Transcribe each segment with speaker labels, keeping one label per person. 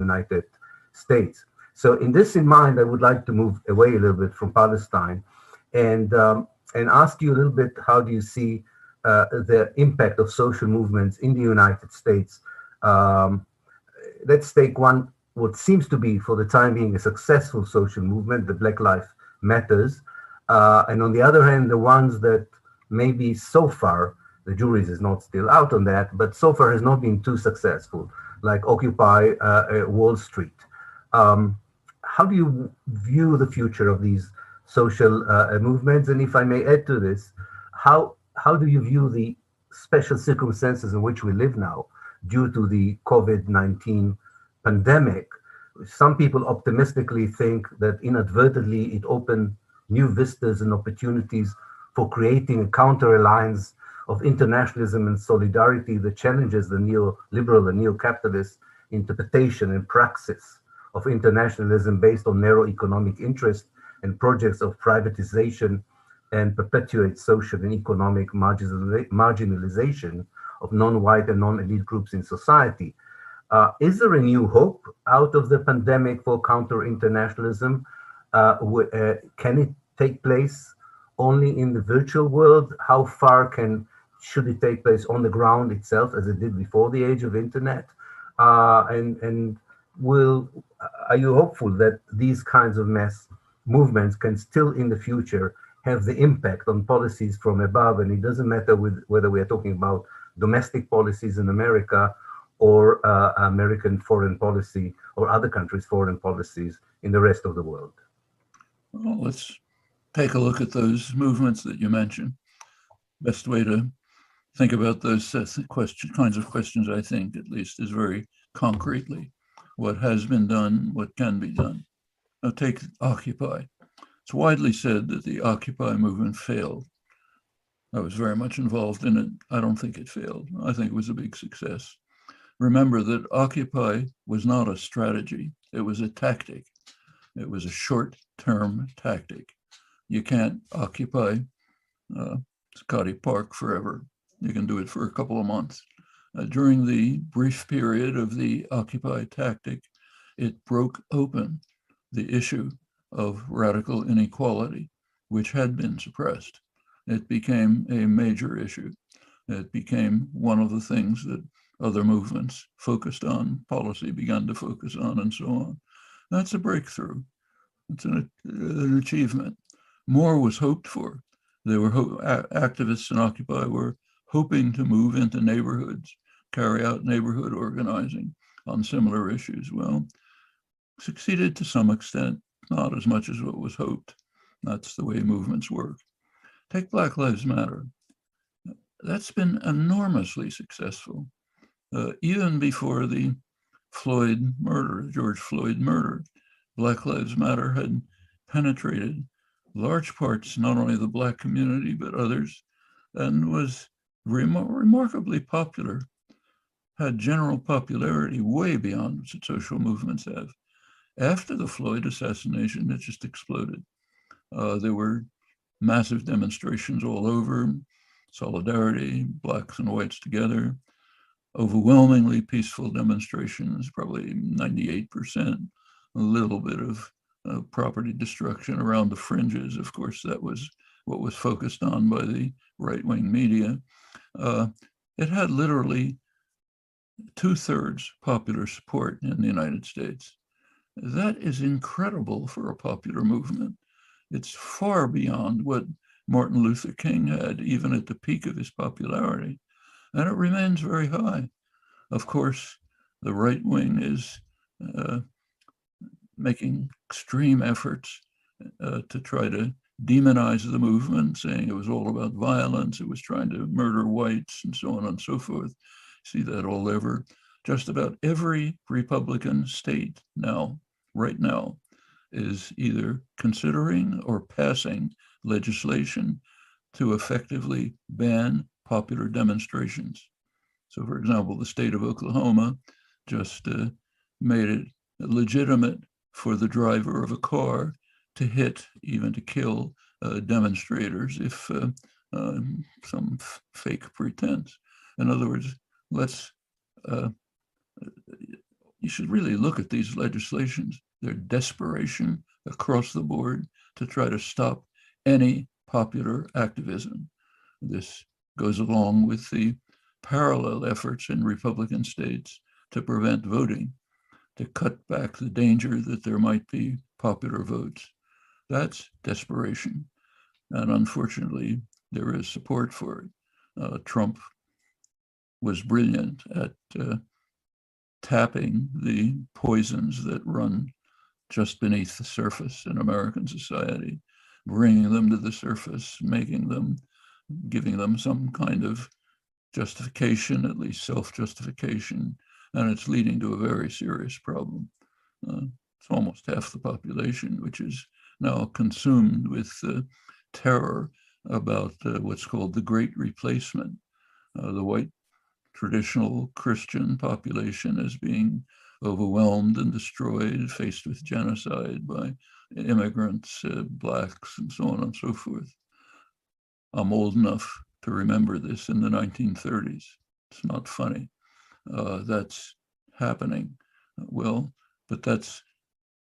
Speaker 1: United States. So in this in mind, I would like to move away a little bit from Palestine and ask you a little bit, how do you see the impact of social movements in the United States? Let's take one, what seems to be for the time being a successful social movement, the Black Lives Matters. And on the other hand, the ones that maybe so far, the jury is not still out on that, but so far has not been too successful, like Occupy Wall Street. How do you view the future of these social movements? And if I may add to this, how do you view the special circumstances in which we live now due to the COVID-19 pandemic? Some people optimistically think that inadvertently it opened new vistas and opportunities for creating a counter-alliance of internationalism and solidarity that challenges the neoliberal and neo-capitalist interpretation and praxis of internationalism based on narrow economic interest and projects of privatization, and perpetuates social and economic marginalization of non-white and non-elite groups in society. Is there a new hope out of the pandemic for counter-internationalism? Can it take place only in the virtual world? How far should it take place on the ground itself, as it did before the age of internet? And are you hopeful that these kinds of mass movements can still in the future have the impact on policies from above? And it doesn't matter whether we are talking about domestic policies in America or American foreign policy or other countries' foreign policies in the rest of the world.
Speaker 2: Well, let's take a look at those movements that you mentioned. Best way to think about those kinds of questions, I think, at least, is very concretely what has been done, what can be done. Now take Occupy. It's widely said that the Occupy movement failed. I was very much involved in it. I don't think it failed. I think it was a big success. Remember that Occupy was not a strategy. It was a tactic. It was a short-term tactic. You can't occupy Scotty Park forever. You can do it for a couple of months. During the brief period of the Occupy tactic, it broke open the issue of radical inequality, which had been suppressed. It became a major issue. It became one of the things that other movements focused on, policy began to focus on, and so on. That's a breakthrough. It's an achievement. More was hoped for. There were activists in Occupy were hoping to move into neighborhoods, carry out neighborhood organizing on similar issues. Well, succeeded to some extent, not as much as what was hoped. That's the way movements work. Take Black Lives Matter. That's been enormously successful. Even before the George Floyd murder, Black Lives Matter had penetrated large parts, not only of the Black community, but others, and was remarkably popular, had general popularity way beyond what social movements have. After the Floyd assassination, it just exploded. There were massive demonstrations all over, solidarity, Blacks and whites together, overwhelmingly peaceful demonstrations, probably 98%, a little bit of property destruction around the fringes. Of course, that was what was focused on by the right-wing media. It had literally 2/3 popular support in the United States. That is incredible for a popular movement. It's far beyond what Martin Luther King had, even at the peak of his popularity, and it remains very high. Of course, the right wing is making extreme efforts to try to demonize the movement, saying it was all about violence, it was trying to murder whites, and so on and so forth. See that all over. Just about every Republican state now, right now, is either considering or passing legislation to effectively ban popular demonstrations. So, for example, the state of Oklahoma just made it legitimate for the driver of a car to hit, even to kill demonstrators if some fake pretense. In other words, let's you should really look at these legislations. Their desperation across the board to try to stop any popular activism. This goes along with the parallel efforts in Republican states to prevent voting, to cut back the danger that there might be popular votes. That's desperation. And unfortunately, there is support for it. Trump was brilliant at tapping the poisons that run just beneath the surface in American society, bringing them to the surface, giving them some kind of justification, at least self-justification, and it's leading to a very serious problem. It's almost half the population, which is now consumed with terror about what's called the Great Replacement. The white traditional Christian population is being overwhelmed and destroyed, faced with genocide by immigrants, blacks, and so on and so forth. I'm old enough to remember this in the 1930s. It's not funny. That's happening. Well, but that's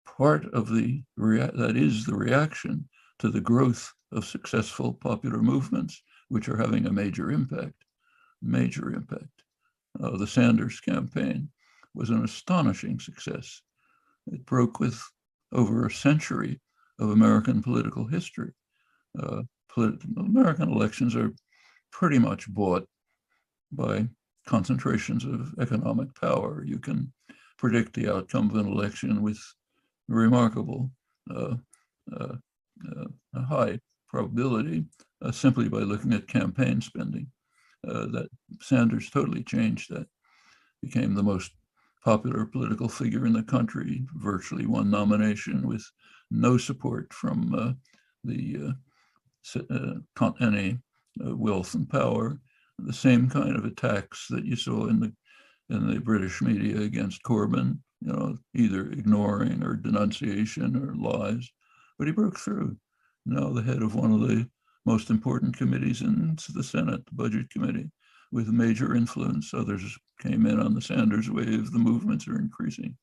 Speaker 2: part of that is the reaction to the growth of successful popular movements, which are having a major impact. The Sanders campaign was an astonishing success. It broke with over a century of American political history. American elections are pretty much bought by concentrations of economic power. You can predict the outcome of an election with remarkable high probability simply by looking at campaign spending. That Sanders totally changed that, became the most popular political figure in the country, virtually won nomination with no support from any wealth and power. The same kind of attacks that you saw in the British media against Corbyn, either ignoring or denunciation or lies, but he broke through. Now the head of one of the most important committees in the Senate, the Budget Committee, with major influence. Others came in on the Sanders wave. The movements are increasing.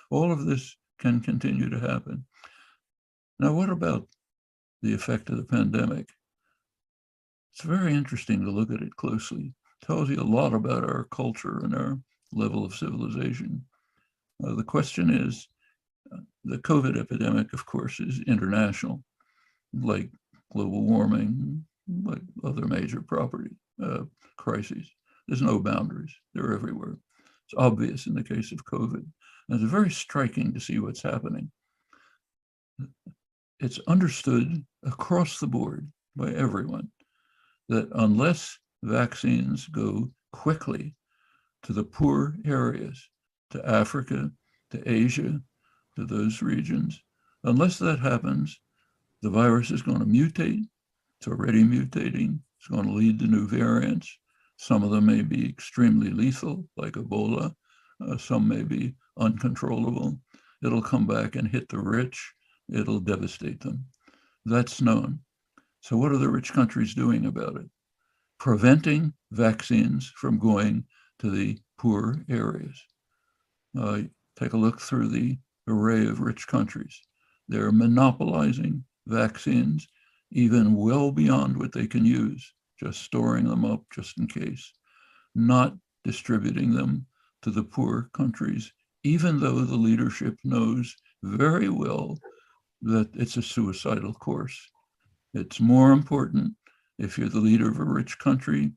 Speaker 2: All of this can continue to happen. Now, what about the effect of the pandemic? It's very interesting to look at it closely. It tells you a lot about our culture and our level of civilization. The question is, the COVID epidemic, of course, is international, like global warming, like other major crises. There's no boundaries. They're everywhere. It's obvious in the case of COVID. And it's very striking to see what's happening. It's understood across the board by everyone that unless vaccines go quickly to the poor areas, to Africa, to Asia, to those regions, unless that happens, the virus is going to mutate. It's already mutating. It's going to lead to new variants. Some of them may be extremely lethal, like Ebola. Some may be uncontrollable. It'll come back and hit the rich. It'll devastate them. That's known. So what are the rich countries doing about it? Preventing vaccines from going to the poor areas. Take a look through the array of rich countries. They're monopolizing vaccines even well beyond what they can use, just storing them up just in case, not distributing them to the poor countries, even though the leadership knows very well that it's a suicidal course. It's more important, if you're the leader of a rich country,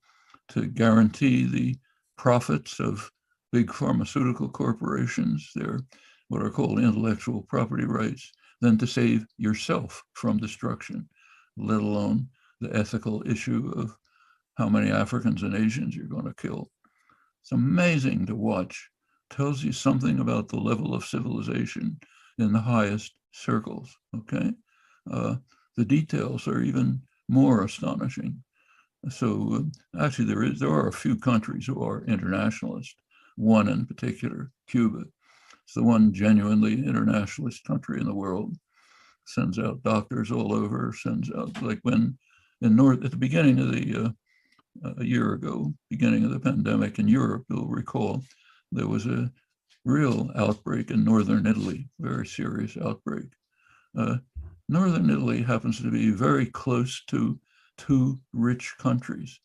Speaker 2: to guarantee the profits of big pharmaceutical corporations, their what are called intellectual property rights, than to save yourself from destruction, let alone the ethical issue of how many Africans and Asians you're going to kill. It's amazing to watch. Tells you something about the level of civilization in the highest circles, okay? The details are even more astonishing. So actually there are a few countries who are internationalist, one in particular, Cuba. It's the one genuinely internationalist country in the world. Sends out doctors all over, sends out, like when at the beginning of a year ago, beginning of the pandemic in Europe, you'll recall, there was a real outbreak in northern Italy, very serious outbreak. Northern Italy happens to be very close to two rich countries,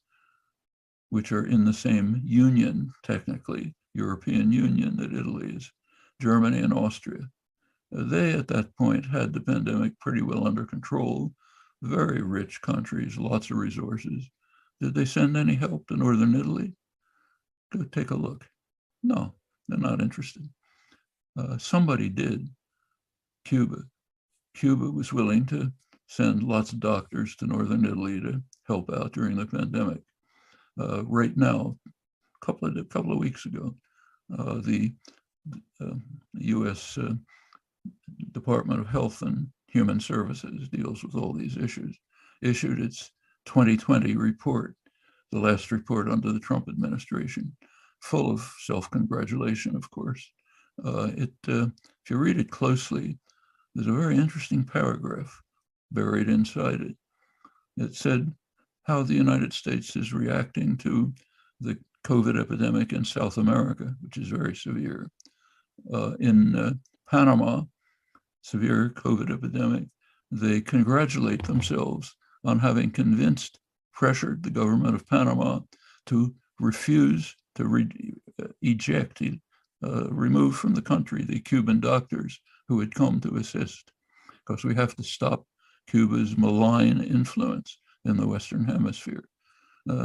Speaker 2: which are in the same union, technically, European Union that Italy is, Germany and Austria. They, at that point, had the pandemic pretty well under control. Very rich countries, lots of resources. Did they send any help to northern Italy? Go take a look. No, they're not interested. Somebody did. Cuba. Cuba was willing to send lots of doctors to northern Italy to help out during the pandemic. Right now, a couple of weeks ago, the U.S. Department of Health and Human Services deals with all these issues, issued its 2020 report, the last report under the Trump administration, full of self-congratulation, of course. If you read it closely, there's a very interesting paragraph buried inside it. It said how the United States is reacting to the COVID epidemic in South America, which is very severe. In Panama, severe COVID epidemic, they congratulate themselves on having pressured the government of Panama to refuse to remove from the country the Cuban doctors who had come to assist, because we have to stop Cuba's malign influence in the Western Hemisphere.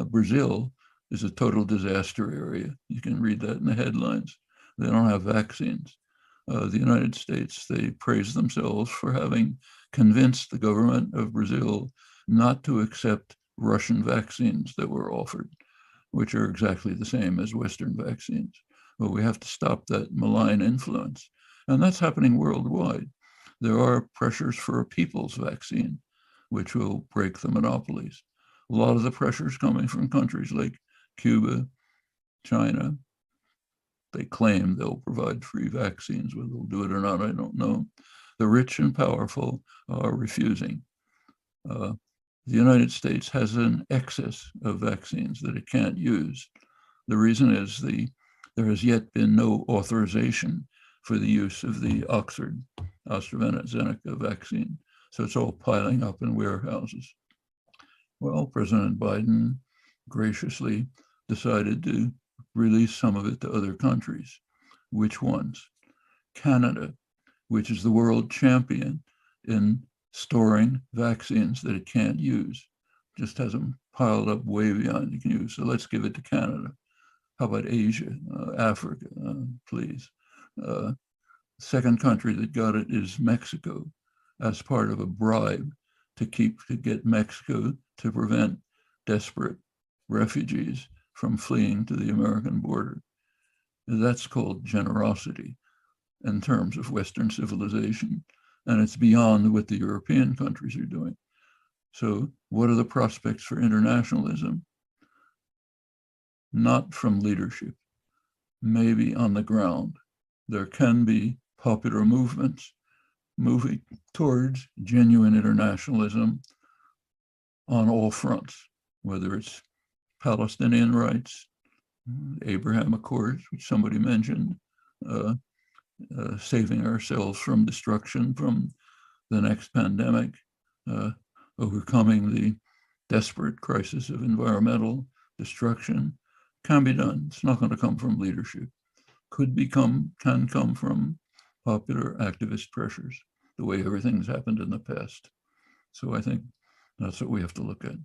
Speaker 2: Brazil is a total disaster area. You can read that in the headlines. They don't have vaccines. The United States, they praise themselves for having convinced the government of Brazil not to accept Russian vaccines that were offered, which are exactly the same as Western vaccines. But we have to stop that malign influence. And that's happening worldwide. There are pressures for a people's vaccine, which will break the monopolies. A lot of the pressures coming from countries like Cuba, China. They claim they'll provide free vaccines. Whether they'll do it or not, I don't know. The rich and powerful are refusing. The United States has an excess of vaccines that it can't use. The reason is there has yet been no authorization for the use of the AstraZeneca vaccine. So it's all piling up in warehouses. Well, President Biden graciously decided to release some of it to other countries. Which ones? Canada, which is the world champion in storing vaccines that it can't use, just has them piled up way beyond you can use. So let's give it to Canada. How about Asia, Africa, please? Second country that got it is Mexico, as part of a bribe to get Mexico to prevent desperate refugees from fleeing to the American border. That's called generosity in terms of Western civilization, and it's beyond what the European countries are doing. So what are the prospects for internationalism? Not from leadership, maybe on the ground. There can be popular movements moving towards genuine internationalism on all fronts, whether it's Palestinian rights, Abraham Accords, which somebody mentioned, saving ourselves from destruction from the next pandemic, overcoming the desperate crisis of environmental destruction, can be done. It's not going to come from leadership. Can come from popular activist pressures, the way everything's happened in the past. So I think that's what we have to look at.